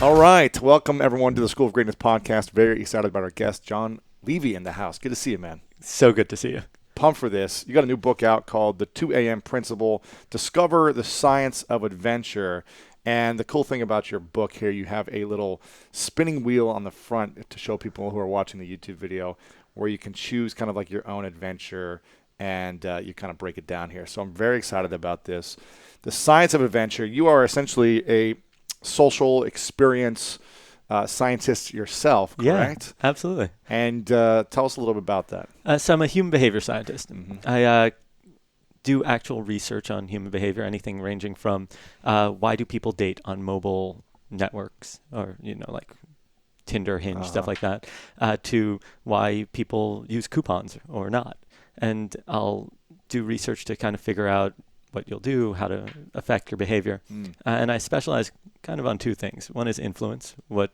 All right. Welcome, everyone, to the School of Greatness podcast. Very excited about our guest, John Levy, in the house. Good to see you, man. So good to see you. Pumped for this. You got a new book out called The 2 a.m. Principle, Discover the Science of Adventure. And the cool thing about your book here, you have a little spinning wheel on the front to show people who are watching the YouTube video where you can choose kind of like your own adventure, and you kind of break it down here. So I'm very excited about this. The Science of Adventure. You are essentially a social experience scientist yourself, correct? Yeah, absolutely. And tell us a little bit about that. So I'm a human behavior scientist. Mm-hmm. I do actual research on human behavior, anything ranging from why do people date on mobile networks, or like Tinder, Hinge, stuff like that, to why people use coupons or not. And I'll do research to kind of figure out what you'll do, how to affect your behavior. And I specialize kind of on two things. One is influence, what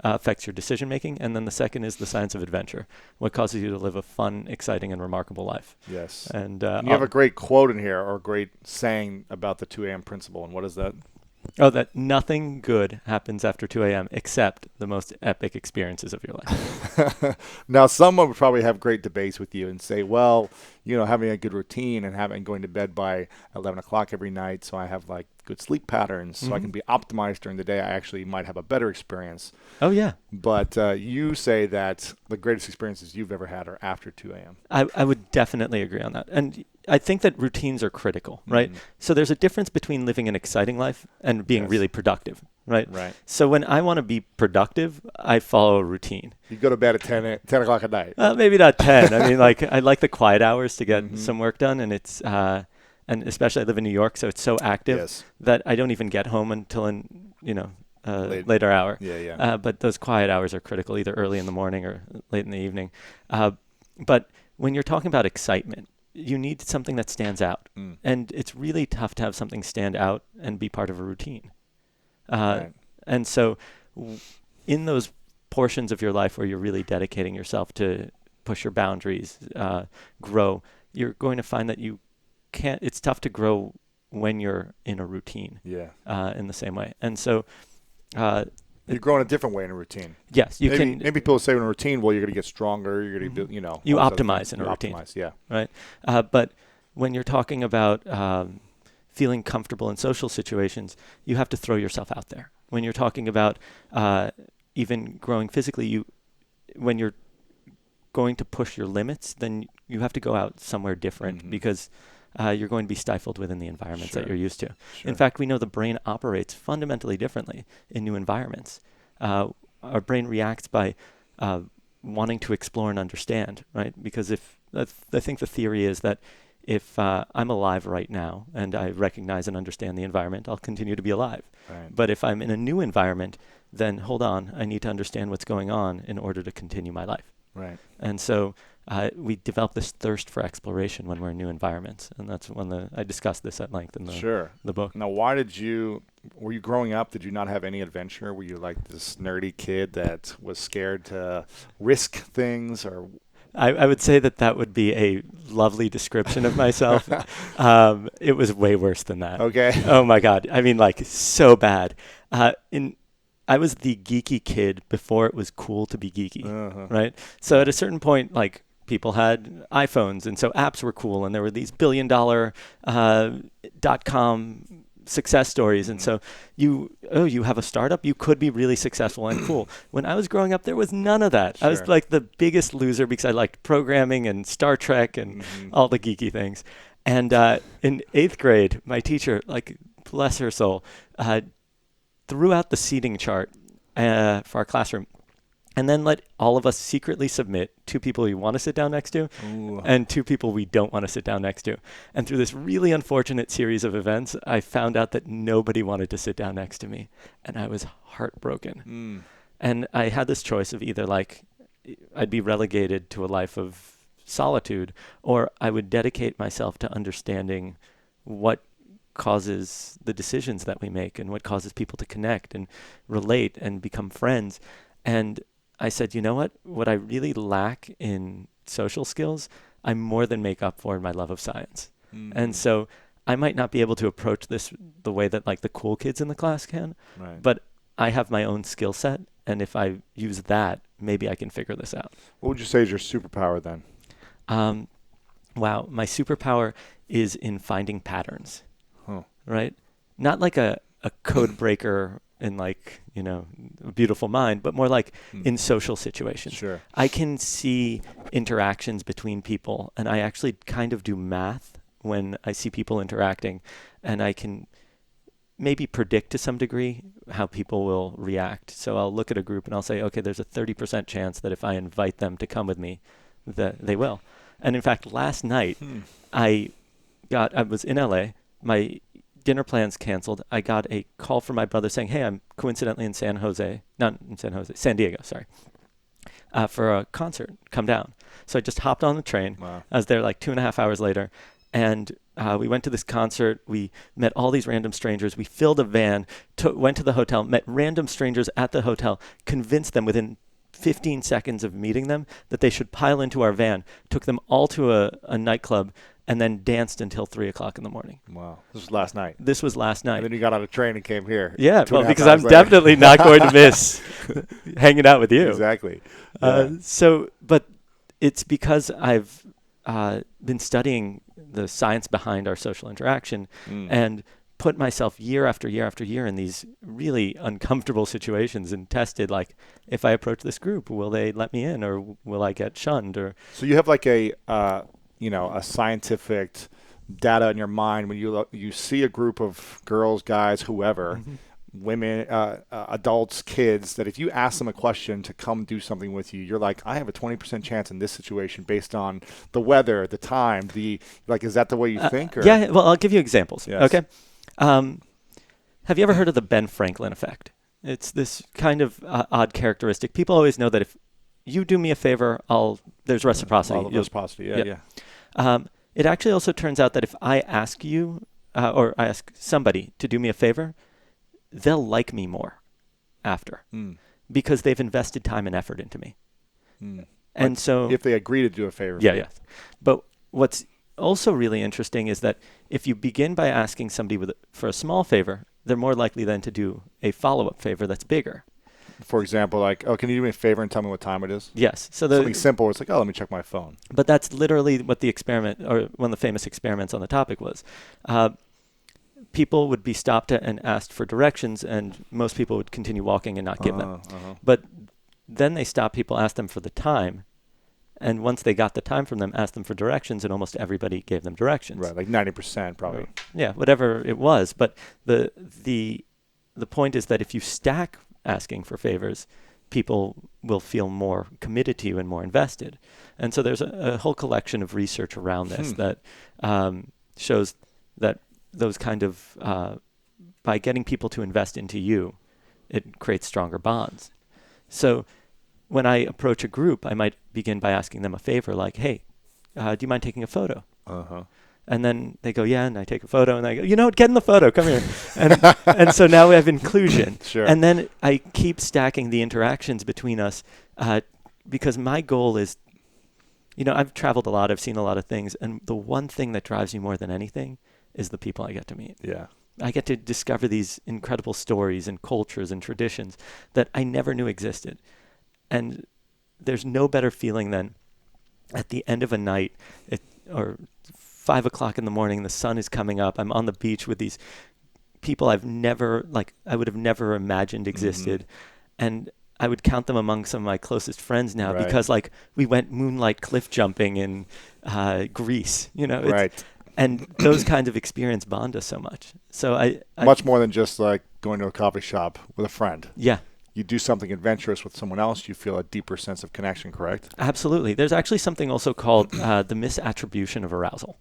affects your decision making, and then the second is the science of adventure, what causes you to live a fun, exciting, and remarkable life. Yes. And you have a great quote in here, or a great saying about the 2 a.m. principle, and what is that? Oh, that nothing good happens after 2 a.m. except the most epic experiences of your life. Now, someone would probably have great debates with you and say, well, having a good routine and going to bed by 11 o'clock every night, so I have like good sleep patterns, so I can be optimized during the day, I actually might have a better experience. Oh, yeah. But you say that the greatest experiences you've ever had are after 2 a.m. I would definitely agree on that. And I think that routines are critical, right? So there's a difference between living an exciting life and being really productive, right? Right. So when I want to be productive, I follow a routine. You go to bed at 10 o'clock at night. Maybe not 10. I mean, I like the quiet hours to get some work done, and it's and especially I live in New York, so it's so active that I don't even get home until later hour. Yeah. But those quiet hours are critical, either early in the morning or late in the evening. But when you're talking about excitement, you need something that stands out. And it's really tough to have something stand out and be part of a routine. And so in those portions of your life where you're really dedicating yourself to push your boundaries, grow, you're going to find that it's tough to grow when you're in a routine in the same way. And so you're growing a different way in a routine. Yes, Maybe people say in a routine, well, you're going to get stronger. You're going to do, You optimize in a routine. Right. But when you're talking about feeling comfortable in social situations, you have to throw yourself out there. When you're talking about even growing physically, when you're going to push your limits, then you have to go out somewhere different because you're going to be stifled within the environments that you're used to. In fact, we know the brain operates fundamentally differently in new environments. Our brain reacts by wanting to explore and understand, right? Because I think the theory is that if I'm alive right now and I recognize and understand the environment, I'll continue to be alive. Right. But if I'm in a new environment, then hold on, I need to understand what's going on in order to continue my life. Right. And so we develop this thirst for exploration when we're in new environments. And that's when I discussed this at length in the book. Now, were you growing up, did you not have any adventure? Were you like this nerdy kid that was scared to risk things? Or I would say that would be a lovely description of myself. It was way worse than that. Okay. Oh, my God. I mean, so bad. I was the geeky kid before it was cool to be geeky, right? So at a certain point, people had iPhones, and so apps were cool, and there were these billion-dollar .com success stories, and so you have a startup, you could be really successful and cool. When I was growing up, there was none of that. I was like the biggest loser because I liked programming and Star Trek and all the geeky things. And in 8th grade, my teacher, bless her soul, threw out the seating chart for our classroom, and then let all of us secretly submit 2 people we want to sit down next to and 2 people we don't want to sit down next to. And through this really unfortunate series of events, I found out that nobody wanted to sit down next to me, and I was heartbroken. And I had this choice of either I'd be relegated to a life of solitude, or I would dedicate myself to understanding what causes the decisions that we make and what causes people to connect and relate and become friends. And I said, you know what I really lack in social skills, I more than make up for in my love of science. And so I might not be able to approach this the way that like the cool kids in the class can, Right. but I have my own skill set, and if I use that, maybe I can figure this out. What would you say is your superpower then? Wow, my superpower is in finding patterns, Huh. right? Not like a code breaker in like, a beautiful mind, but more like in social situations. Sure. I can see interactions between people, and I actually kind of do math when I see people interacting, and I can maybe predict to some degree how people will react. So I'll look at a group and I'll say, okay, there's a 30% chance that if I invite them to come with me, that they will. And in fact, last night, I was in LA, my dinner plans canceled. I got a call from my brother saying, hey, I'm coincidentally in San Diego, sorry, for a concert. Come down. So I just hopped on the train. Wow. I was there like 2.5 hours later. And we went to this concert. We met all these random strangers. We filled a van, went to the hotel, met random strangers at the hotel, convinced them within 15 seconds of meeting them that they should pile into our van, took them all to a nightclub, and then danced until 3 o'clock in the morning. Wow. This was last night. This was last night. And then you got on a train and came here. Yeah, well, 2.5 because hours I'm later. definitely not going to miss hanging out with you. Exactly. Yeah. But it's because I've been studying the science behind our social interaction and put myself year after year after year in these really uncomfortable situations and tested, like, if I approach this group, will they let me in, or will I get shunned? Or So you have like a scientific data in your mind when you see a group of girls, guys, whoever, women, adults, kids, that if you ask them a question to come do something with you, you're like, I have a 20% chance in this situation based on the weather, the time, is that the way you think? Or? Yeah, well, I'll give you examples. Yes. Okay. Have you ever heard of the Ben Franklin effect? It's this kind of odd characteristic. People always know that if you do me a favor, there's reciprocity. Reciprocity, yeah. It actually also turns out that if I ask you, or I ask somebody to do me a favor, they'll like me more after because they've invested time and effort into me. And so if they agree to do a favor. Yeah. But what's also really interesting is that if you begin by asking somebody for a small favor, they're more likely then to do a follow-up favor that's bigger. For example, like, oh, can you do me a favor and tell me what time it is? Yes. So something simple. It's like, oh, let me check my phone. But that's literally what the experiment, or one of the famous experiments on the topic was. People would be stopped and asked for directions, and most people would continue walking and not give them. But then they stopped people, asked them for the time, and once they got the time from them, asked them for directions, and almost everybody gave them directions. Right, like 90% probably. Yeah, whatever it was. But the point is that if you stack asking for favors, people will feel more committed to you and more invested. And so there's a whole collection of research around this that shows that those kind of, by getting people to invest into you, it creates stronger bonds. So when I approach a group, I might begin by asking them a favor, like, hey, do you mind taking a photo? And then they go, yeah, and I take a photo, and I go, get in the photo, come here. And so now we have inclusion. Sure. And then I keep stacking the interactions between us because my goal is, I've traveled a lot, I've seen a lot of things, and the one thing that drives me more than anything is the people I get to meet. Yeah. I get to discover these incredible stories and cultures and traditions that I never knew existed. And there's no better feeling than at the end of a night or 5 o'clock in the morning, the sun is coming up. I'm on the beach with these people I would have never imagined existed. And I would count them among some of my closest friends now because we went moonlight cliff jumping in Greece, Right. And those kinds of experience bond us so much. So I much more than just like going to a coffee shop with a friend. Yeah. You do something adventurous with someone else, you feel a deeper sense of connection, correct? Absolutely. There's actually something also called the misattribution of arousal,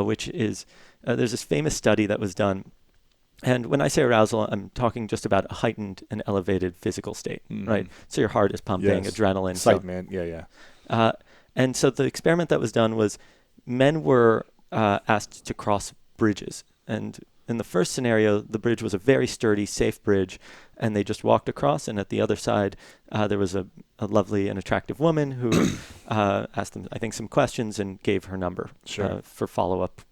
which is, there's this famous study that was done. And when I say arousal, I'm talking just about a heightened and elevated physical state, right? So your heart is pumping, adrenaline. Excitement, yeah. And so the experiment that was done was men were asked to cross bridges. And in the first scenario, the bridge was a very sturdy, safe bridge, and they just walked across. And at the other side, there was a lovely and attractive woman who asked them, I think, some questions and gave her number for follow-up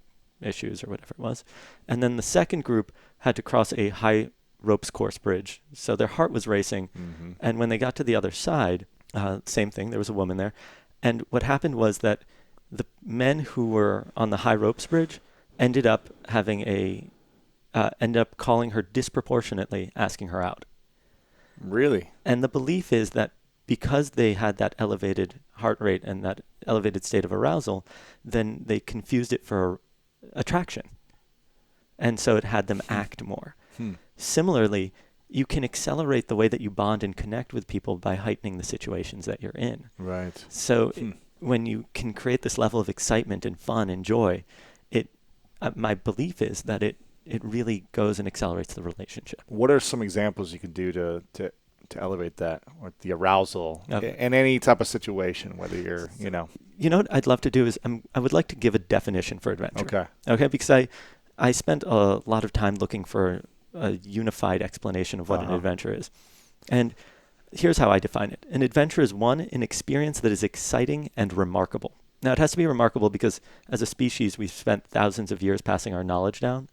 issues or whatever it was. And then the second group had to cross a high ropes course bridge. So their heart was racing. Mm-hmm. And when they got to the other side, same thing, there was a woman there. And what happened was that the men who were on the high ropes bridge ended up calling her disproportionately, asking her out. Really? And the belief is that because they had that elevated heart rate and that elevated state of arousal, then they confused it for attraction. And so it had them act more. Similarly, you can accelerate the way that you bond and connect with people by heightening the situations that you're in. Right. So when you can create this level of excitement and fun and joy, my belief is that it really goes and accelerates the relationship. What are some examples you can do to elevate that, or the arousal in any type of situation, whether you're, You know what I'd love to do is I would like to give a definition for adventure. Okay, because I spent a lot of time looking for a unified explanation of what an adventure is. And here's how I define it. An adventure is an experience that is exciting and remarkable. Now, it has to be remarkable because as a species, we've spent thousands of years passing our knowledge down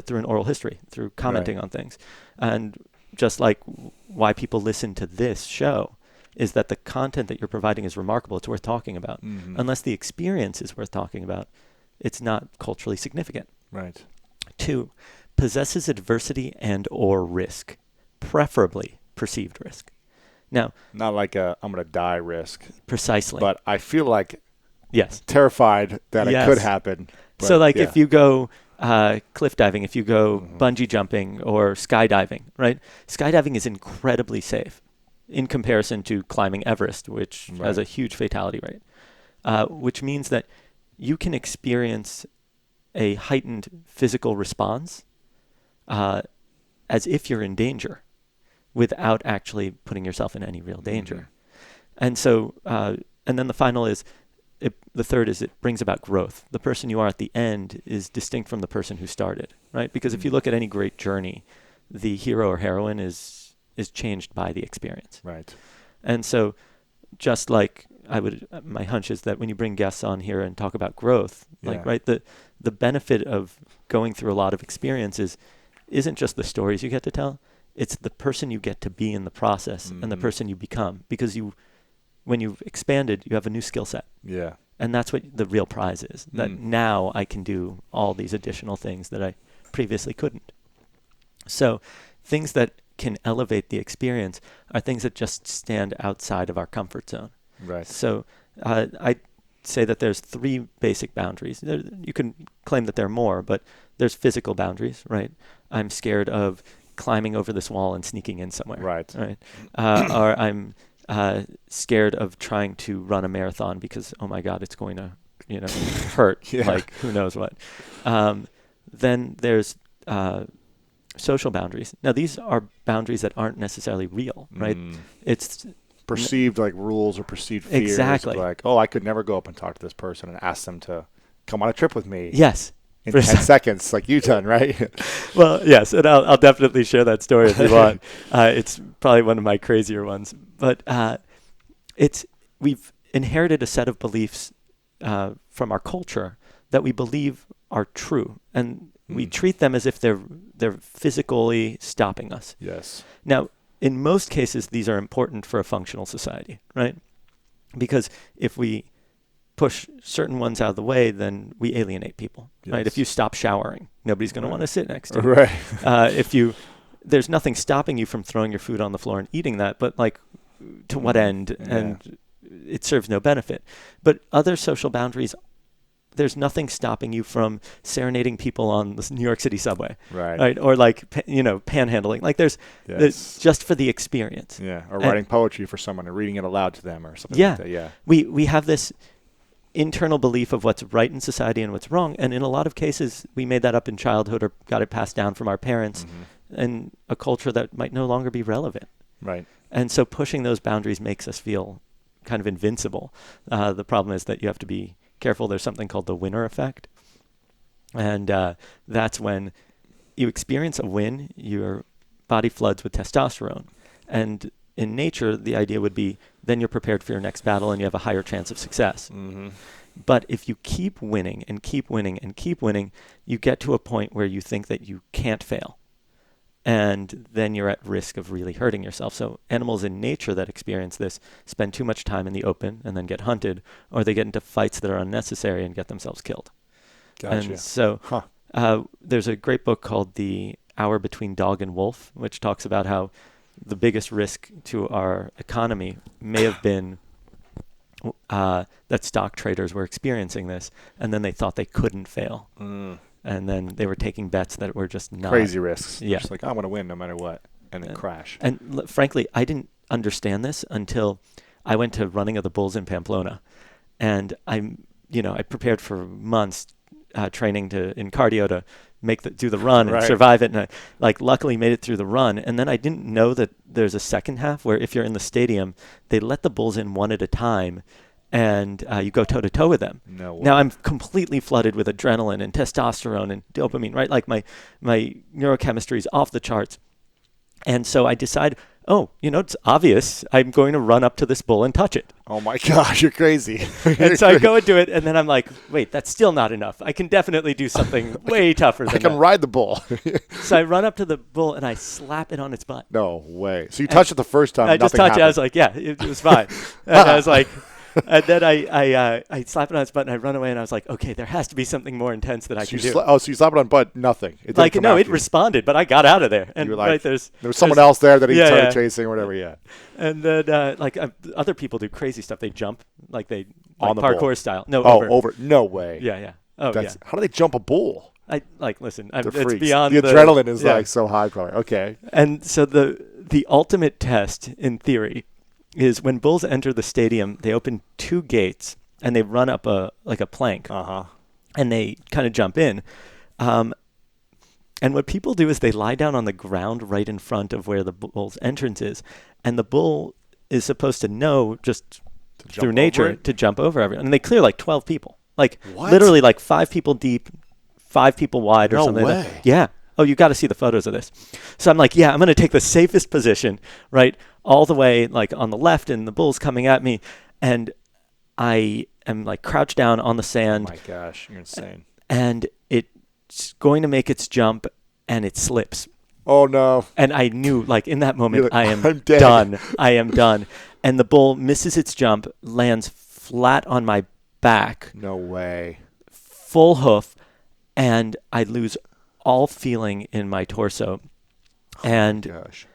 through an oral history, through commenting on things. And just like why people listen to this show is that the content that you're providing is remarkable. It's worth talking about. Mm-hmm. Unless the experience is worth talking about, it's not culturally significant. Right. 2, possesses adversity and or risk, preferably perceived risk. Now, not like I'm going to die risk. Precisely. But I feel like terrified that it could happen. So like if you go cliff diving, if you go bungee jumping or skydiving, right? Skydiving is incredibly safe in comparison to climbing Everest, which has a huge fatality rate, which means that you can experience a heightened physical response as if you're in danger without actually putting yourself in any real danger. Mm-hmm. And so, and then the final is, the third is it brings about growth. The person you are at the end is distinct from the person who started, right? Because if you look at any great journey, the hero or heroine is changed by the experience. Right. And so just like my hunch is that when you bring guests on here and talk about growth, the benefit of going through a lot of experiences isn't just the stories you get to tell, it's the person you get to be in the process and the person you become, because when you've expanded, you have a new skill set. Yeah. And that's what the real prize is, that now I can do all these additional things that I previously couldn't. So things that can elevate the experience are things that just stand outside of our comfort zone. Right. So I say that there's 3 basic boundaries. You can claim that there are more, but there's physical boundaries, right? I'm scared of climbing over this wall and sneaking in somewhere. Right. Or I'm scared of trying to run a marathon because, oh my God, it's going to, hurt. Like who knows what. Then there's social boundaries. Now these are boundaries that aren't necessarily real, right? It's perceived like rules or perceived fears. Exactly. Like, oh, I could never go up and talk to this person and ask them to come on a trip with me. Yes. In 10 seconds, like you've done, right? Well, yes, and I'll definitely share that story if you want. It's probably one of my crazier ones. But we've inherited a set of beliefs from our culture that we believe are true, and we treat them as if they're physically stopping us. Yes. Now, in most cases, these are important for a functional society, right? Because if we push certain ones out of the way, then we alienate people, right? If you stop showering, nobody's going to want to sit next to you. Right. There's nothing stopping you from throwing your food on the floor and eating that, but like, to what end? And it serves no benefit. But other social boundaries, there's nothing stopping you from serenading people on the New York City subway, right? Or like, panhandling. Like there's just for the experience. Yeah, or writing poetry for someone or reading it aloud to them or something like that. Yeah. We have this internal belief of what's right in society and what's wrong. And in a lot of cases, we made that up in childhood or got it passed down from our parents in a culture that might no longer be relevant. Right. And so pushing those boundaries makes us feel kind of invincible. The problem is that you have to be careful. There's something called the winner effect. And that's when you experience a win, your body floods with testosterone. And in nature, the idea would be then you're prepared for your next battle and you have a higher chance of success. But if you keep winning and keep winning and keep winning, you get to a point where you think that you can't fail. And then you're at risk of really hurting yourself. So animals in nature that experience this spend too much time in the open and then get hunted, or they get into fights that are unnecessary and get themselves killed. Gotcha. And so there's a great book called The Hour Between Dog and Wolf, which talks about how the biggest risk to our economy may have been that stock traders were experiencing this, and then they thought they couldn't fail. And then they were taking bets that were just not. Crazy risks. Yeah. Just like, I want to win no matter what, and then crash. And frankly, I didn't understand this until I went to running of the bulls in Pamplona. And I prepared for months training in cardio to do the run and survive it. And I luckily made it through the run. And then I didn't know that there's a second half where if you're in the stadium, they let the bulls in one at a time, and you go toe to toe with them. No way. Now I'm completely flooded with adrenaline and testosterone and dopamine, right? Like my neurochemistry is off the charts. And so I decide, it's obvious. I'm going to run up to this bull and touch it. Oh my gosh, you're crazy. And so I go and do it, and then I'm like, wait, that's still not enough. I can definitely do something way tougher than that. I can ride the bull. So I run up to the bull, and I slap it on its butt. No way. So you touched it the first time, I just touched it. I was like, yeah, it was fine. And I was like... And then I slap it on its butt and I run away, and I was like, okay, there has to be something more intense that I can do. So you slap it on butt, nothing. It it responded, but I got out of there. And you were like, there was someone else there that he started chasing or whatever, And then other people do crazy stuff. They jump, on the parkour bull. style. No, over. No way. Yeah. Oh, yeah. How do they jump a bull? Listen, They're it's freaks. beyond the adrenaline is so high probably. Okay. And so the ultimate test in theory is when bulls enter the stadium, they open two gates and they run up a plank. And they kind of jump in. And what people do is they lie down on the ground right in front of where the bull's entrance is. And the bull is supposed to know just through nature to jump over everyone. And they clear 12 people. Literally 5 people deep, 5 people wide or something. No way. Like that. Yeah. Oh, you got to see the photos of this. So I'm like, yeah, I'm going to take the safest position, right, all the way on the left, and the bull's coming at me, and I am crouched down on the sand. Oh my gosh, you're insane. And it's going to make its jump, and it slips. Oh no. And I knew, in that moment, I'm dead. done. I am done. And the bull misses its jump, lands flat on my back. No way. Full hoof, and I lose all feeling in my torso. And gosh.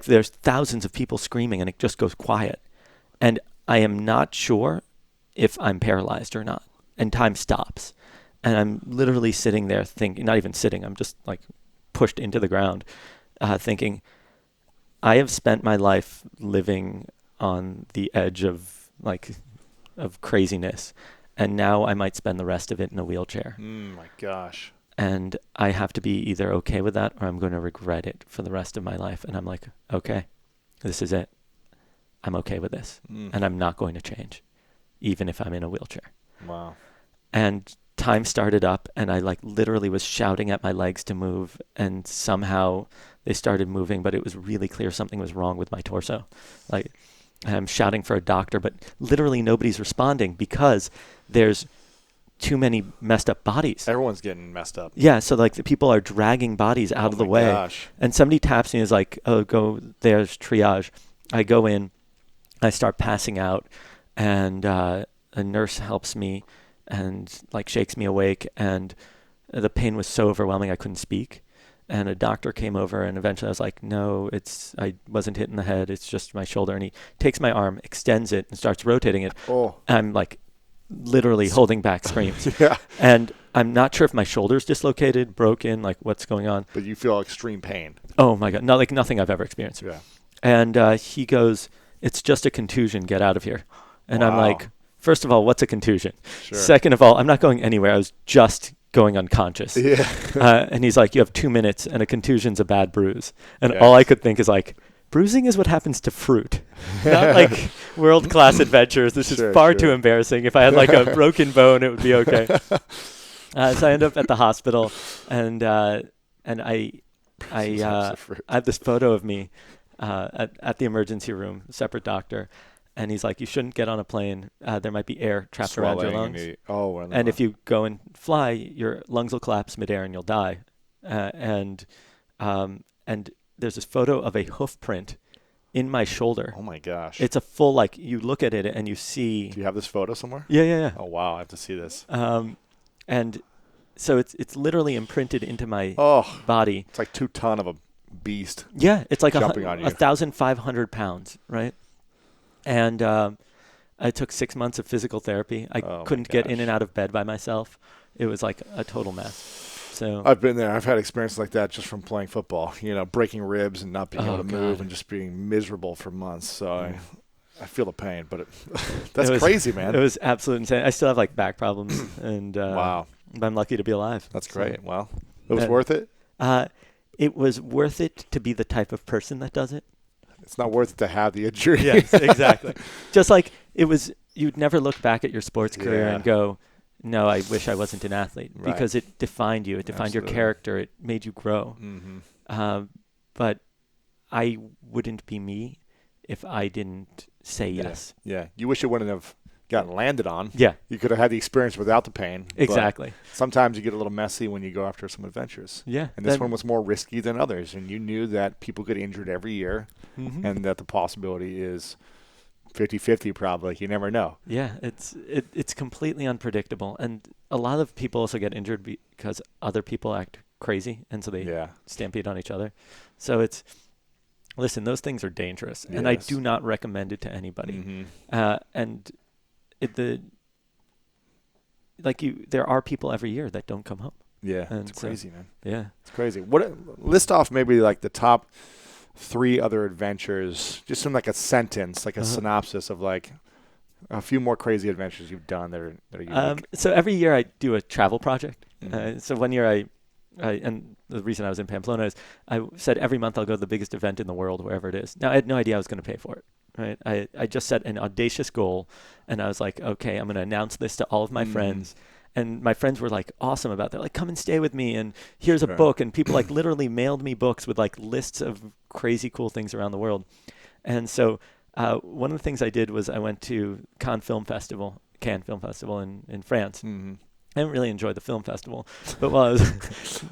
There's thousands of people screaming, and it just goes quiet. And I am not sure if I'm paralyzed or not. And time stops. And I'm literally sitting there thinking, not even sitting, I'm just pushed into the ground, thinking, I have spent my life living on the edge of craziness. And now I might spend the rest of it in a wheelchair. My gosh. And I have to be either okay with that or I'm going to regret it for the rest of my life. And I'm like, okay, this is it. I'm okay with this. And I'm not going to change, even if I'm in a wheelchair. Wow. And time started up, and I literally was shouting at my legs to move, and somehow they started moving, but it was really clear something was wrong with my torso. I'm shouting for a doctor, but literally nobody's responding because there's too many messed up bodies. Everyone's getting messed up. Yeah, so the people are dragging bodies out of the way. Gosh. And somebody taps me and is like, oh, go, there's triage. I go in, I start passing out, and a nurse helps me and shakes me awake, and the pain was so overwhelming I couldn't speak. And a doctor came over, and eventually I was like, no, I wasn't hit in the head, it's just my shoulder. And he takes my arm, extends it, and starts rotating it. Oh. I'm literally holding back screams. Yeah. And I'm not sure if my shoulder's dislocated, broken, what's going on. But you feel extreme pain. Oh my God. No, nothing I've ever experienced. Yeah. And he goes, it's just a contusion, get out of here. And Wow. I'm like, first of all, what's a contusion? Sure. Second of all, I'm not going anywhere. I was just going unconscious. Yeah. And he's like, you have 2 minutes, and a contusion's a bad bruise. And all I could think is bruising is what happens to fruit, not world-class adventures. This is far too embarrassing. If I had a broken bone, it would be okay. So I end up at the hospital, and I have this photo of me at the emergency room, separate doctor, And he's like, you shouldn't get on a plane. There might be air trapped around your Swelling lungs. And if you go and fly, your lungs will collapse midair and you'll die. And there's this photo of a hoof print in my shoulder. Oh my gosh. It's a full, like, you look at it and you see. Do you have this photo somewhere? Yeah. Oh wow, I have to see this. And so it's literally imprinted into my body. It's like 2 tons of a beast. Yeah, it's like jumping on you. 1,500 pounds, right? And I took 6 months of physical therapy. I couldn't get in and out of bed by myself. It was like a total mess. So I've been there. I've had experiences like that just from playing football. Breaking ribs and not being able to move and just being miserable for months. So I feel the pain, but that's crazy, man. It was absolutely insane. I still have like back problems, and wow, I'm lucky to be alive. That's great. So, well, it was worth it. It was worth it to be the type of person that does it. It's not worth it to have the injury. Yes, exactly. Just like it was, you'd never look back at your sports career and go, no, I wish I wasn't an athlete, because it defined you. It defined your character. It made you grow. Mm-hmm. But I wouldn't be me if I didn't say yes. Yeah. You wish it wouldn't have gotten landed on. Yeah. You could have had the experience without the pain. Exactly. Sometimes you get a little messy when you go after some adventures. Yeah. And this one was more risky than others. And you knew that people get injured every year and that the possibility is 50-50 probably. You never know. Yeah, it's completely unpredictable. And a lot of people also get injured because other people act crazy, and so they stampede on each other. So listen, those things are dangerous, and I do not recommend it to anybody. And there are people every year that don't come home. Yeah, it's crazy, man. Yeah. It's crazy. List off maybe like the top 3 other adventures, just in like a sentence, like a synopsis of like a few more crazy adventures you've done that are unique. So every year I do a travel project. So one year and the reason I was in Pamplona is I said every month I'll go to the biggest event in the world, wherever it is. Now, I had no idea I was going to pay for it. Right? I just set an audacious goal, and I was like, okay, I'm going to announce this to all of my friends. And my friends were like awesome about that. Like, come and stay with me, and here's a book. And people like literally mailed me books with like lists of crazy cool things around the world. And so one of the things I did was I went to Cannes Film Festival in France. I didn't really enjoy the film festival, but while I was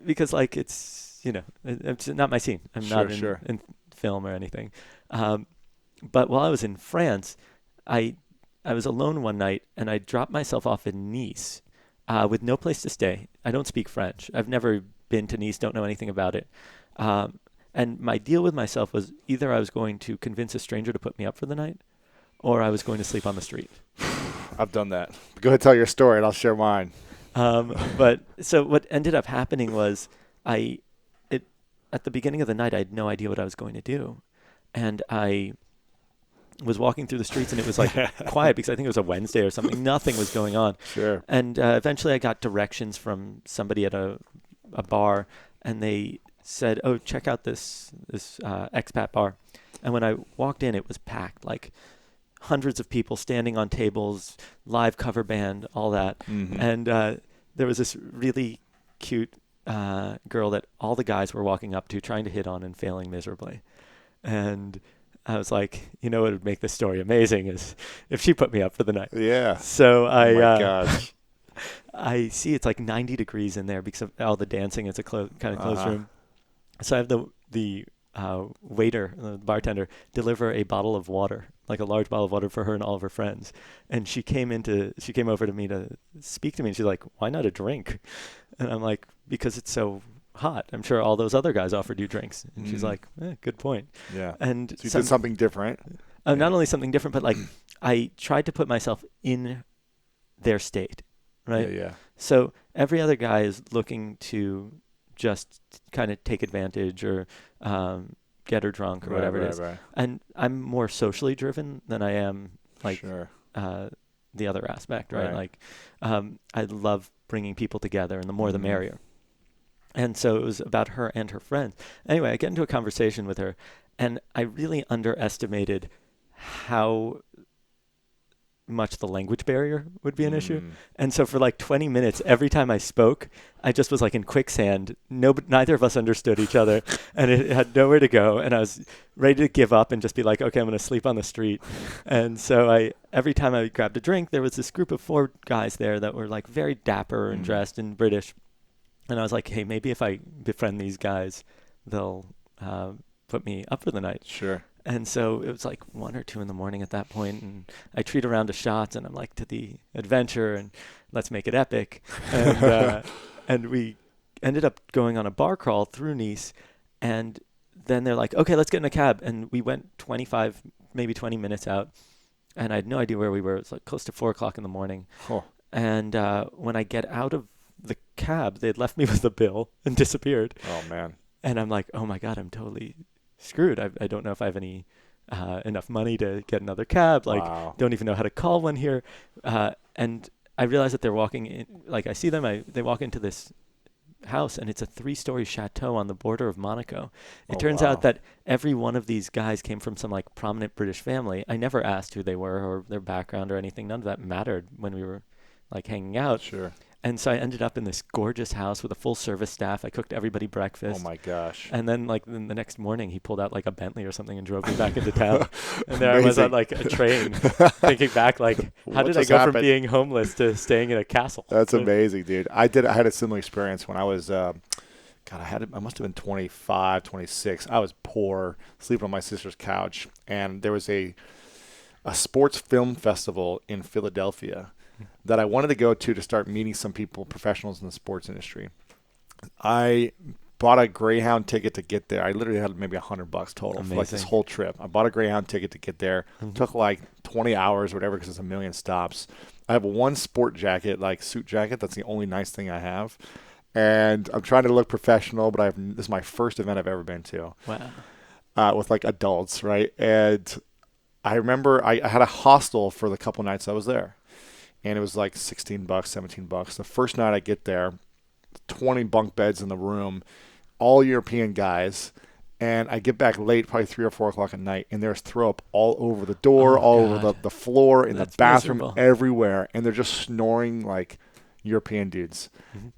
because like it's not my scene. I'm not in film or anything. But while I was in France, I was alone one night, and I dropped myself off in Nice with no place to stay. I don't speak French. I've never been to Nice, don't know anything about it. And my deal with myself was either I was going to convince a stranger to put me up for the night, or I was going to sleep on the street. I've done that. Go ahead, tell your story, and I'll share mine. But so what ended up happening was at the beginning of the night, I had no idea what I was going to do. And I was walking through the streets, and it was like quiet because I think it was a Wednesday or something. Nothing was going on. Sure. And eventually I got directions from somebody at a bar, and they said, oh, check out this expat bar. And when I walked in, it was packed, like hundreds of people standing on tables, live cover band, all that. And there was this really cute girl that all the guys were walking up to, trying to hit on and failing miserably. And I was like, what would make this story amazing is if she put me up for the night. Yeah. So oh my gosh. I see it's like 90 degrees in there because of all the dancing. It's a kind of closed room. So I have the waiter, the bartender, deliver a bottle of water, like a large bottle of water for her and all of her friends. And she came over to me to speak to me, and she's like, why not a drink? And I'm like, because it's so hot. I'm sure all those other guys offered you drinks. And she's like, good point. Yeah. And so you did something different. Not only something different, but like I tried to put myself in their state, right? Yeah. So every other guy is looking to just kind of take advantage or get her drunk or whatever it is. Right. And I'm more socially driven than I am like the other aspect, right? Like I love bringing people together, and the more the merrier. And so it was about her and her friends. Anyway, I get into a conversation with her, and I really underestimated how much the language barrier would be an issue. And so for like 20 minutes, every time I spoke, I just was like in quicksand. Neither of us understood each other, and it had nowhere to go. And I was ready to give up and just be like, okay, I'm going to sleep on the street. And so every time I grabbed a drink, there was this group of 4 guys there that were like very dapper and dressed and British. And I was like, hey, maybe if I befriend these guys, they'll put me up for the night. Sure. And so it was like 1 or 2 in the morning at that point, and I treat around to shots, and I'm like, to the adventure, and let's make it epic. And and we ended up going on a bar crawl through Nice, and then they're like, okay, let's get in a cab. And we went 25, maybe 20 minutes out, and I had no idea where we were. It was like close to 4 o'clock in the morning. Huh. And when I get out of the cab, they'd left me with the bill and disappeared. Oh, man. And I'm like, oh, my God, I'm totally screwed. I don't know if I have any enough money to get another cab. Like, Wow. don't even know how to call one here. And I realize that they're walking in, like I see them, they walk into this house, and it's a 3-story chateau on the border of Monaco. It turns out that every one of these guys came from some like prominent British family. I never asked who they were or their background or anything. None of that mattered when we were like hanging out. Sure. And so I ended up in this gorgeous house with a full service staff. I cooked everybody breakfast. Oh my gosh. And then like the next morning he pulled out like a Bentley or something and drove me back into town. And there I was on like a train thinking back like, how did I go from being homeless to staying in a castle? That's amazing, dude. I had a similar experience when I was, I must have been 25, 26. I was poor, sleeping on my sister's couch. And there was a sports film festival in Philadelphia that I wanted to go to start meeting some people, professionals in the sports industry. I bought a Greyhound ticket to get there. I literally had maybe $100 total for like this whole trip. I bought a Greyhound ticket to get there. Took like 20 hours or whatever because it's a million stops. I have one sport jacket, like suit jacket. That's the only nice thing I have. And I'm trying to look professional, but this is my first event I've ever been to. Wow. With like adults, right? And I remember I had a hostel for the couple nights I was there. And it was like $16, $17. The first night I get there, 20 bunk beds in the room, all European guys. And I get back late, probably 3 or 4 o'clock at night, and there's throw up all over the door, over the floor, in the bathroom, miserable. Everywhere. And they're just snoring like European dudes.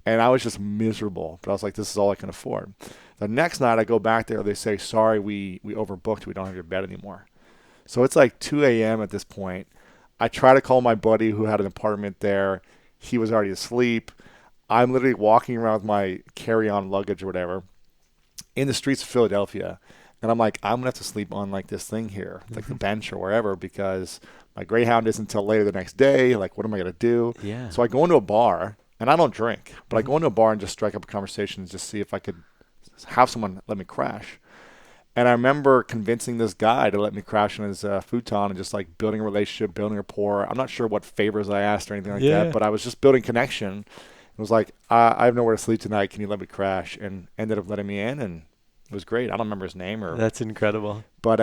And I was just miserable. But I was like, this is all I can afford. The next night I go back there, they say, sorry, we overbooked. We don't have your bed anymore. So it's like 2 a.m. at this point. I try to call my buddy who had an apartment there. He was already asleep. I'm literally walking around with my carry-on luggage or whatever in the streets of Philadelphia. And I'm like, I'm going to have to sleep on like this thing here, like the bench or wherever, because my Greyhound isn't until later the next day. Like, what am I going to do? Yeah. So I go into a bar, and I don't drink, but I go into a bar and just strike up a conversation and just see if I could have someone let me crash. And I remember convincing this guy to let me crash in his futon and just like building a relationship, building rapport. I'm not sure what favors I asked or anything like that, but I was just building connection. It was like, I have nowhere to sleep tonight. Can you let me crash? And ended up letting me in, and it was great. I don't remember his name That's incredible. But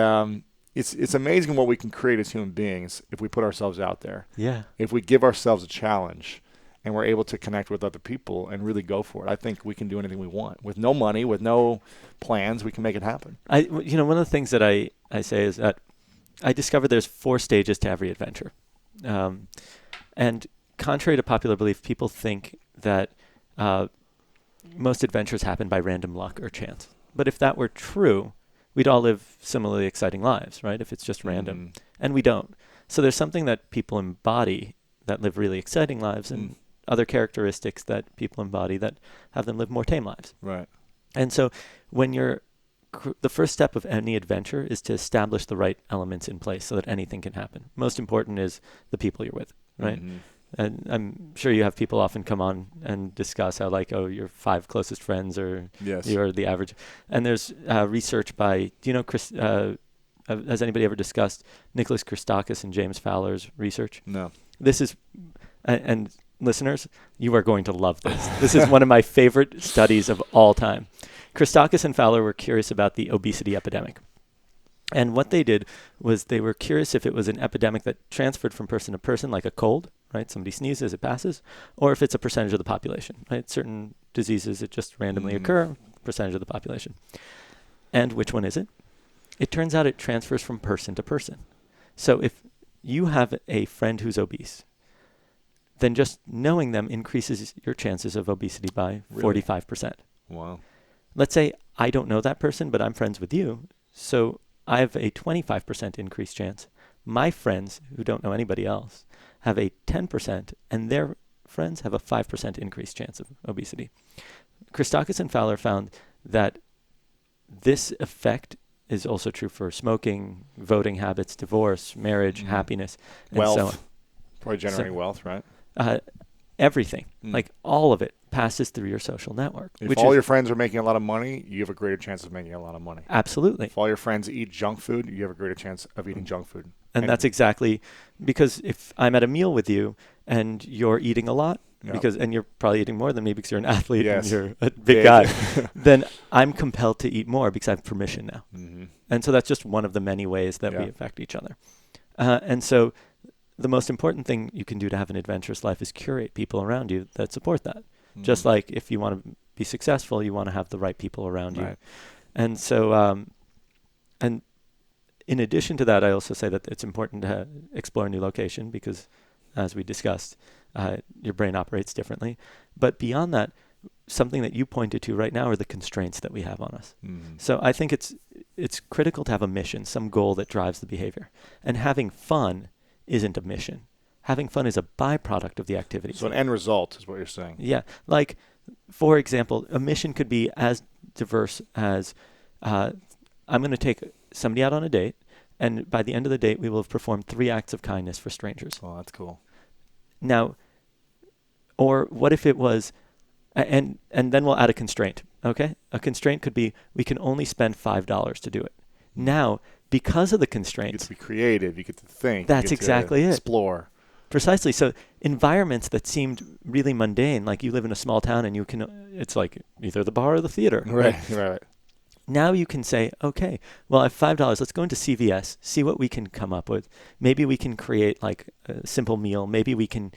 it's amazing what we can create as human beings if we put ourselves out there. Yeah. If we give ourselves a challenge and we're able to connect with other people and really go for it. I think we can do anything we want. With no money, with no plans, we can make it happen. One of the things that I say is that I discovered there's 4 stages to every adventure. And contrary to popular belief, people think that most adventures happen by random luck or chance. But if that were true, we'd all live similarly exciting lives, right? If it's just random. And we don't. So there's something that people embody that live really exciting lives and other characteristics that people embody that have them live more tame lives. Right. And so when the first step of any adventure is to establish the right elements in place so that anything can happen. Most important is the people you're with, right? And I'm sure you have people often come on and discuss how like, oh, your 5 closest friends or you're the average. And there's research by, do you know, has anybody ever discussed Nicholas Christakis and James Fowler's research? No. This is, and listeners, you are going to love this. This is one of my favorite studies of all time. Christakis and Fowler were curious about the obesity epidemic. And what they did was they were curious if it was an epidemic that transferred from person to person, like a cold, right? Somebody sneezes, it passes, or if it's a percentage of the population, right? Certain diseases that just randomly occur, percentage of the population. And which one is it? It turns out it transfers from person to person. So if you have a friend who's obese, then just knowing them increases your chances of obesity by 45%. Wow. Let's say I don't know that person, but I'm friends with you. So I have a 25% increased chance. My friends who don't know anybody else have a 10%, and their friends have a 5% increased chance of obesity. Christakis and Fowler found that this effect is also true for smoking, voting habits, divorce, marriage, happiness, and wealth. so on. Probably generating wealth, right? Everything, like all of it, passes through your social network. If all your friends are making a lot of money, you have a greater chance of making a lot of money. Absolutely. If all your friends eat junk food, you have a greater chance of eating junk food. And that's exactly, because if I'm at a meal with you and you're eating a lot, and you're probably eating more than me because you're an athlete and you're a big guy, then I'm compelled to eat more because I have permission now. Mm-hmm. And so that's just one of the many ways that we affect each other. And so the most important thing you can do to have an adventurous life is curate people around you that support that. Mm-hmm. Just like if you want to be successful, you want to have the right people around you. And so, and in addition to that, I also say that it's important to explore a new location because, as we discussed, your brain operates differently. But beyond that, something that you pointed to right now are the constraints that we have on us. Mm-hmm. So I think it's critical to have a mission, some goal that drives the behavior. And having fun isn't a mission. Having fun is a byproduct of the activity. So an end result is what you're saying. Yeah. Like, for example, a mission could be as diverse as I'm going to take somebody out on a date, and by the end of the date, we will have performed 3 acts of kindness for strangers. Oh, that's cool. Now, or what if it was, and then we'll add a constraint, okay? A constraint could be we can only spend $5 to do it. Now, because of the constraints, you get to be creative, you get to think. That's exactly it. Explore. Precisely. So environments that seemed really mundane, like you live in a small town and it's like either the bar or the theater. Right. Now you can say, okay, well, I have $5. Let's go into CVS, see what we can come up with. Maybe we can create like a simple meal. Maybe we can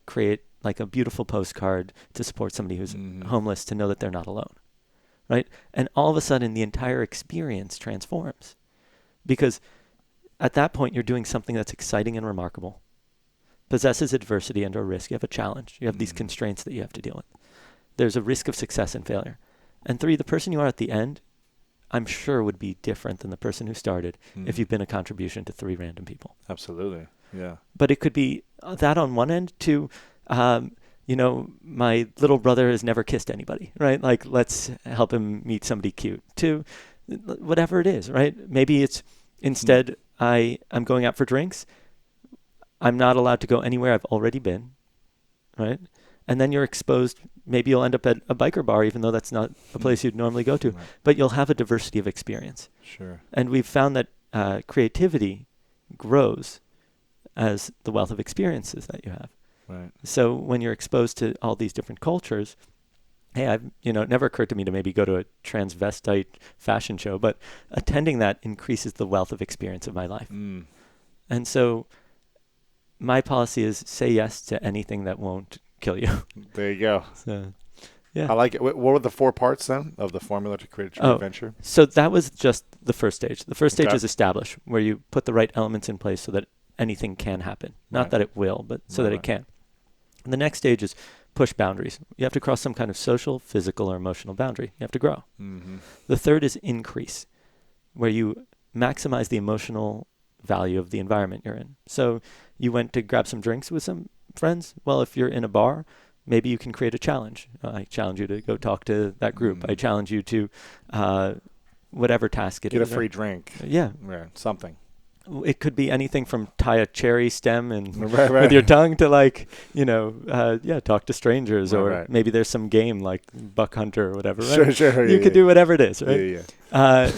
create like a beautiful postcard to support somebody who's homeless to know that they're not alone. Right? And all of a sudden, the entire experience transforms. Because at that point, you're doing something that's exciting and remarkable, possesses adversity and or risk. You have a challenge. You have these constraints that you have to deal with. There's a risk of success and failure. And 3, the person you are at the end, I'm sure would be different than the person who started if you've been a contribution to 3 random people. Absolutely, yeah. But it could be that on one end to, my little brother has never kissed anybody, right? Like, let's help him meet somebody cute. To whatever it is, right? Maybe it's instead I'm going out for drinks. I'm not allowed to go anywhere I've already been, right? And then you're exposed. Maybe you'll end up at a biker bar, even though that's not a place you'd normally go to. Right. But you'll have a diversity of experience. Sure. And we've found that creativity grows as the wealth of experiences that you have. Right. So when you're exposed to all these different cultures, it never occurred to me to maybe go to a transvestite fashion show, but attending that increases the wealth of experience of my life. And so my policy is say yes to anything that won't kill you. There you go. So, yeah. I like it. What were the 4 parts then of the formula to create a true adventure? So that was just the first stage. The first stage is establish, where you put the right elements in place so that anything can happen. Not that it will, but so that it can. And the next stage is push boundaries. You have to cross some kind of social, physical, or emotional boundary. You have to grow. Mm-hmm. The third is increase, where you maximize the emotional value of the environment you're in. So you went to grab some drinks with some friends. Well, if you're in a bar, maybe you can create a challenge. I challenge you to go talk to that group. I challenge you to whatever task it is. Get a free drink. Yeah. Something. It could be anything from tie a cherry stem and with your tongue to talk to strangers, or maybe there's some game like Buck Hunter or whatever. Right? Sure. You could do whatever it is, right? Yeah.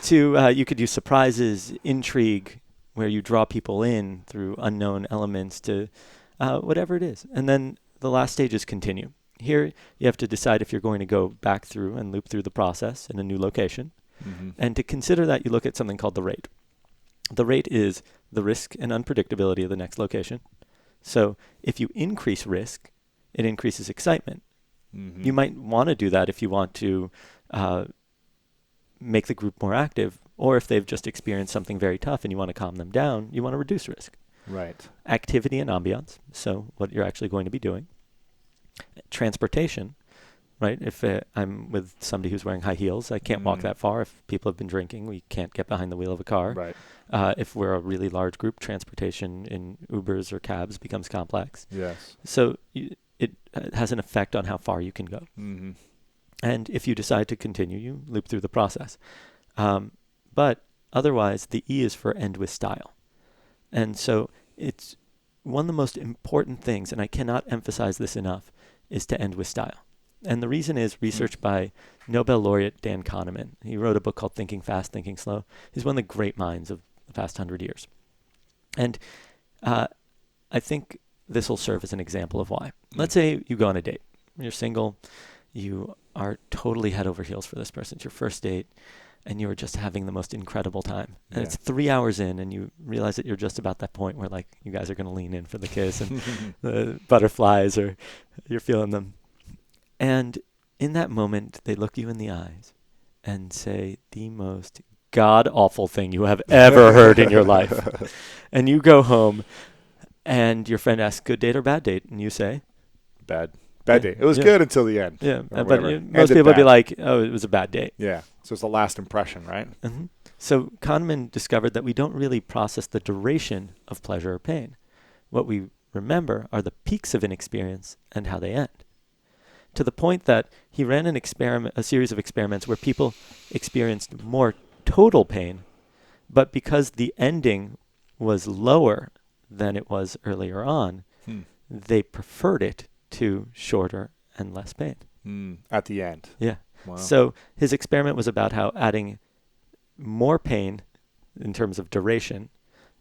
You could use surprises, intrigue, where you draw people in through unknown elements to whatever it is. And then the last stage is continue. Here you have to decide if you're going to go back through and loop through the process in a new location. Mm-hmm. And to consider that, you look at something called the rate. The rate is the risk and unpredictability of the next location. So if you increase risk, it increases excitement. Mm-hmm. You might want to do that if you want to make the group more active. Or if they've just experienced something very tough and you want to calm them down, you want to reduce risk. Right. Activity and ambiance, so what you're actually going to be doing. Transportation, right? If I'm with somebody who's wearing high heels, I can't walk that far. If people have been drinking, we can't get behind the wheel of a car. Right. If we're a really large group, transportation in Ubers or cabs becomes complex. Yes. So it has an effect on how far you can go. Mm-hmm. And if you decide to continue, you loop through the process. But otherwise, the E is for end with style. And so it's one of the most important things, and I cannot emphasize this enough, is to end with style. And the reason is research by Nobel laureate Dan Kahneman. He wrote a book called Thinking Fast, Thinking Slow. He's one of the great minds of the past 100 years. And I think this will serve as an example of why. Let's say you go on a date. You're single. You are totally head over heels for this person. It's your first date, and you're just having the most incredible time. And it's 3 hours in, and you realize that you're just about that point where, like, you guys are going to lean in for the kiss and the butterflies, or you're feeling them. And in that moment, they look you in the eyes and say the most god-awful thing you have ever heard in your life. And you go home, and your friend asks, good date or bad date? And you say? Bad date. It was good until the end. Yeah, but most Ended people would be bad. like, oh, it was a bad date. Yeah, so it's the last impression, right? Mm-hmm. So Kahneman discovered that we don't really process the duration of pleasure or pain. What we remember are the peaks of an experience and how they end. To the point that he ran a series of experiments where people experienced more total pain, but because the ending was lower than it was earlier on, they preferred it to shorter and less pain. At the end. Yeah. Wow. So his experiment was about how adding more pain in terms of duration,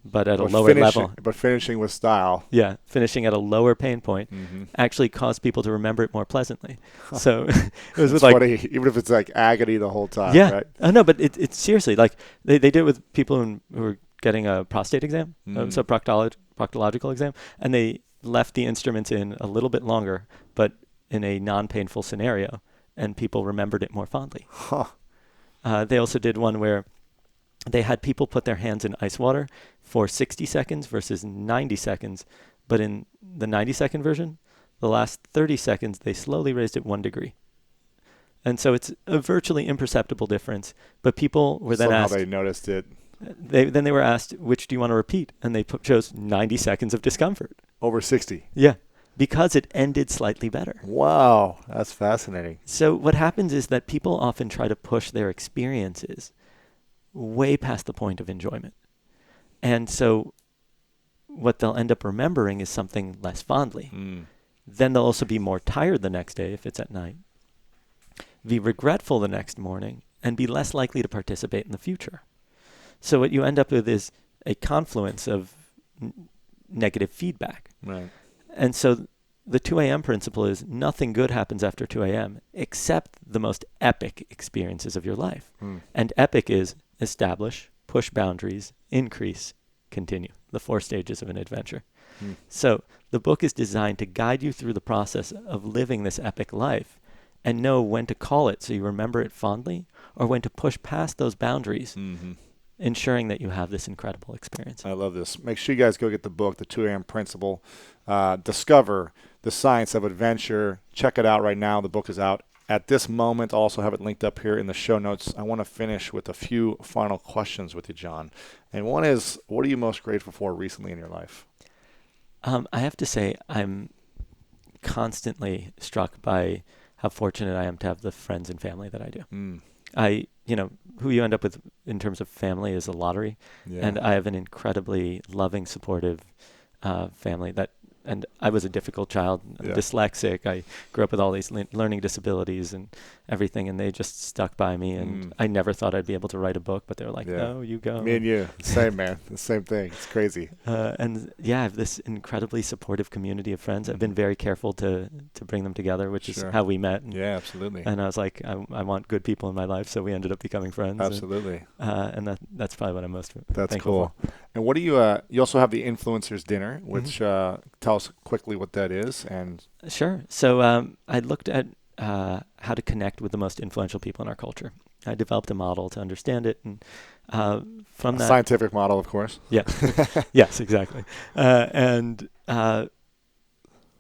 but at a lower level. But finishing with style. Yeah, finishing at a lower pain point actually caused people to remember it more pleasantly. So it was with like funny, even if it's like agony the whole time. Yeah, Right? I know, but it's seriously like they did it with people who were getting a prostate exam, so proctological exam, and they left the instruments in a little bit longer, but in a non-painful scenario, and people remembered it more fondly. They also did one where they had people put their hands in ice water for 60 seconds versus 90 seconds, but in the 90-second version, the last 30 seconds, they slowly raised it 1 degree. And so it's a virtually imperceptible difference, but people were then asked... Somehow they noticed it. Then they were asked, which do you want to repeat? And they chose 90 seconds of discomfort. Over 60. Yeah, because it ended slightly better. Wow, that's fascinating. So what happens is that people often try to push their experiences way past the point of enjoyment. And so what they'll end up remembering is something less fondly. Then they'll also be more tired the next day if it's at night, be regretful the next morning, and be less likely to participate in the future. So what you end up with is a confluence of negative feedback. Right. And so the 2 a.m. principle is nothing good happens after 2 a.m. except the most epic experiences of your life. And epic is establish, push boundaries, increase, continue. The 4 stages of an adventure. So the book is designed to guide you through the process of living this epic life and know when to call it so you remember it fondly, or when to push past those boundaries, ensuring that you have this incredible experience. I love this. Make sure you guys go get the book, The 2 a.m. Principle. Discover the Science of Adventure. Check it out right now. The book is out at this moment. I'll also have it linked up here in the show notes. I want to finish with a few final questions with you, John. And one is, what are you most grateful for recently in your life? I have to say I'm constantly struck by how fortunate I am to have the friends and family that I do. Who you end up with in terms of family is a lottery. Yeah. And I have an incredibly loving, supportive family and I was a difficult child, dyslexic. I grew up with all these learning disabilities and everything, and they just stuck by me. And I never thought I'd be able to write a book, but they were like, no, you go. Me and you, same man, the same thing. It's crazy. And I have this incredibly supportive community of friends. I've been very careful to bring them together, which is how we met. And, yeah, absolutely. And I was like, I want good people in my life, so we ended up becoming friends. Absolutely. And that's probably what I'm most That's thankful cool. For. And what do you also have the Influencers Dinner, which tell us quickly what that is. And sure. So I looked at how to connect with the most influential people in our culture. I developed a model to understand it, and from that, scientific model, of course. yes, yes, exactly, and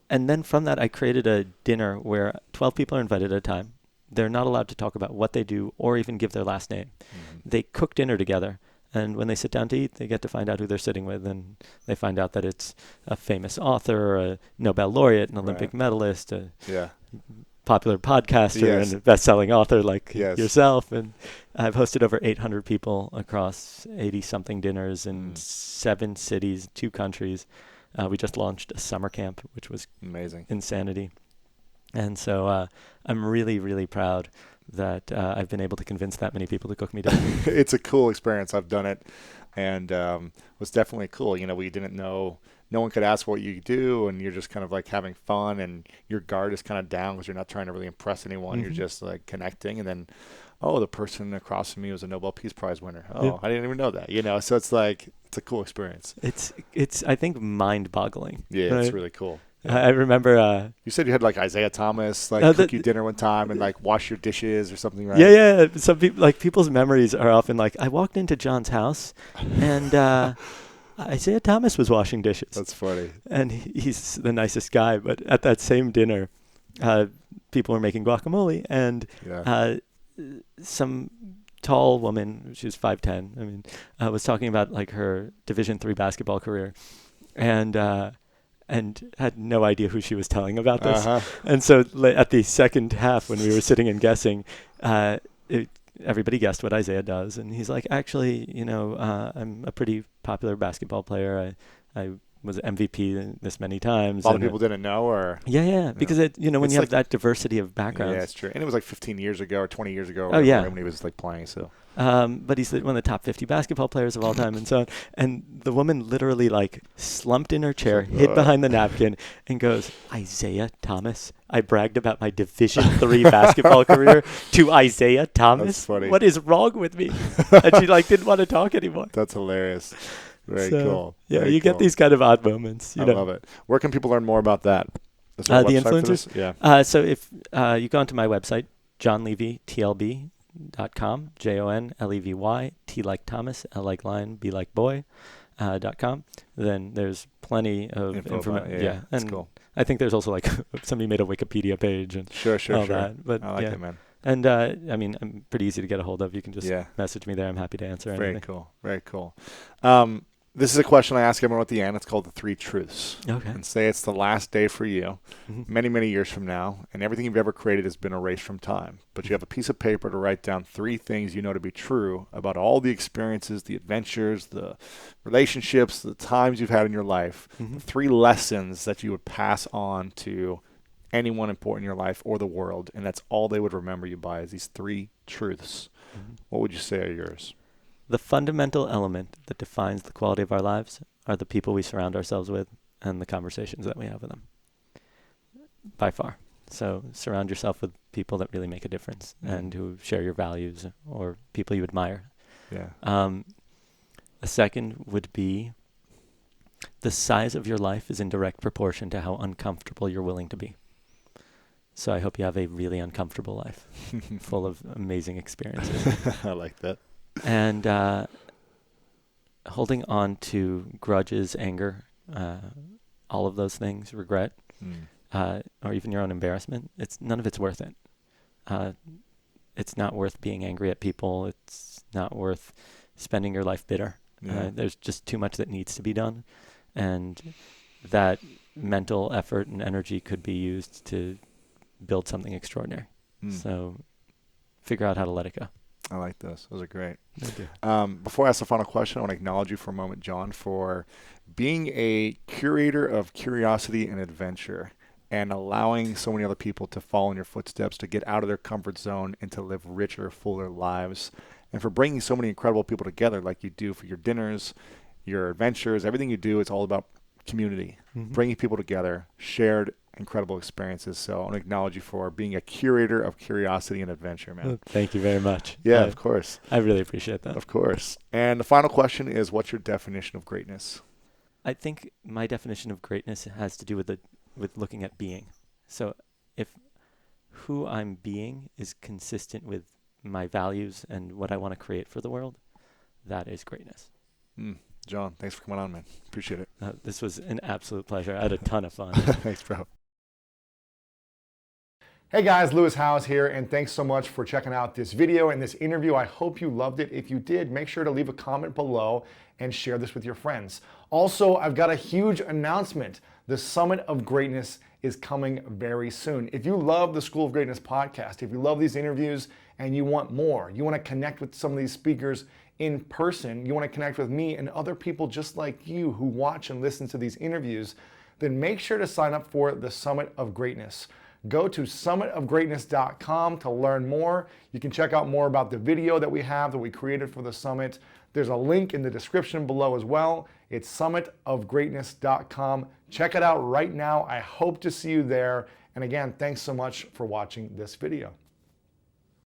then from that, I created a dinner where 12 people are invited at a time. They're not allowed to talk about what they do or even give their last name. They cook dinner together. And when they sit down to eat, they get to find out who they're sitting with. And they find out that it's a famous author, a Nobel laureate, an Olympic medalist, a popular podcaster, and a best-selling author like yourself. And I've hosted over 800 people across 80-something dinners in 7 cities, 2 countries. We just launched a summer camp, which was amazing, insanity. And so I'm really, really proud that I've been able to convince that many people to cook me dinner. It's a cool experience. I've done it, and was definitely cool. We didn't know. No one could ask what you do, and you're just kind of like having fun, and your guard is kind of down because you're not trying to really impress anyone. You're just like connecting, and then, the person across from me was a Nobel Peace Prize winner. I didn't even know that. So it's like it's a cool experience. It's I think mind-boggling. Yeah, right? It's really cool. Yeah. I remember. You said you had like Isaiah Thomas cook you dinner one time and like wash your dishes or something, right? Yeah. Some people people's memories are often like, I walked into John's house and Isaiah Thomas was washing dishes. That's funny. And he's the nicest guy. But at that same dinner, people were making guacamole, and some tall woman, she was 5'10", was talking about like her Division III basketball career, and had no idea who she was telling about this. And so at the second half, when we were sitting and guessing, everybody guessed what Isaiah does. And he's like, actually, I'm a pretty popular basketball player. I was MVP this many times. A lot of people didn't know, or? Yeah, because when you have that diversity of backgrounds. Yeah, it's true. And it was like 15 years ago or 20 years ago when he was like playing, so. But he's one of the top 50 basketball players of all time, and so on. And the woman literally like slumped in her chair, hid behind the napkin, and goes, Isaiah Thomas? I bragged about my Division III basketball career to Isaiah Thomas? That's funny. What is wrong with me? And she didn't want to talk anymore. That's hilarious. Very cool. Yeah, Very you get these kind of odd moments. I love it. Where can people learn more about that? The influencers? Yeah. So if you go onto my website, johnlevytlb.com, JONLEVY, T like Thomas, L like lion, B like boy, .com, then there's plenty of information. Yeah, that's cool. I think there's also like somebody made a Wikipedia page and sure. that. But I like it, man. And I'm pretty easy to get a hold of. You can just message me there. I'm happy to answer anything. Very cool. This is a question I ask everyone at the end. It's called the 3 truths. Okay. And say it's the last day for you, many, many years from now, and everything you've ever created has been erased from time. But you have a piece of paper to write down 3 things you know to be true about all the experiences, the adventures, the relationships, the times you've had in your life. 3 lessons that you would pass on to anyone important in your life or the world, and that's all they would remember you by is these 3 truths. What would you say are yours? The fundamental element that defines the quality of our lives are the people we surround ourselves with and the conversations that we have with them. By far. So surround yourself with people that really make a difference and who share your values or people you admire. Yeah. A second would be the size of your life is in direct proportion to how uncomfortable you're willing to be. So I hope you have a really uncomfortable life full of amazing experiences. I like that. And holding on to grudges, anger, all of those things, regret, or even your own embarrassment, none of it's worth it. It's not worth being angry at people. It's not worth spending your life bitter. There's just too much that needs to be done. And that mental effort and energy could be used to build something extraordinary. So figure out how to let it go. I like those. Those are great. Thank you. Before I ask the final question, I want to acknowledge you for a moment, John, for being a curator of curiosity and adventure and allowing so many other people to follow in your footsteps, to get out of their comfort zone and to live richer, fuller lives, and for bringing so many incredible people together like you do for your dinners, your adventures, everything you do. It's all about community, bringing people together, shared incredible experiences. So I want to acknowledge you for being a curator of curiosity and adventure, man. Thank you very much. Yeah, of course. I really appreciate that. Of course. And the final question is, what's your definition of greatness? I think my definition of greatness has to do with looking at being. So who I'm being is consistent with my values and what I want to create for the world, that is greatness. John, thanks for coming on, man. Appreciate it. This was an absolute pleasure. I had a ton of fun. Thanks, bro. Hey guys, Lewis Howes here, and thanks so much for checking out this video and this interview. I hope you loved it. If you did, make sure to leave a comment below and share this with your friends. Also, I've got a huge announcement. The Summit of Greatness is coming very soon. If you love the School of Greatness podcast, if you love these interviews and you want more, you want to connect with some of these speakers in person, you want to connect with me and other people just like you who watch and listen to these interviews, then make sure to sign up for the Summit of Greatness. Go to summitofgreatness.com to learn more. You can check out more about the video that we created for the summit. There's a link in the description below as well. It's summitofgreatness.com. Check it out right now. I hope to see you there. And again, thanks so much for watching this video.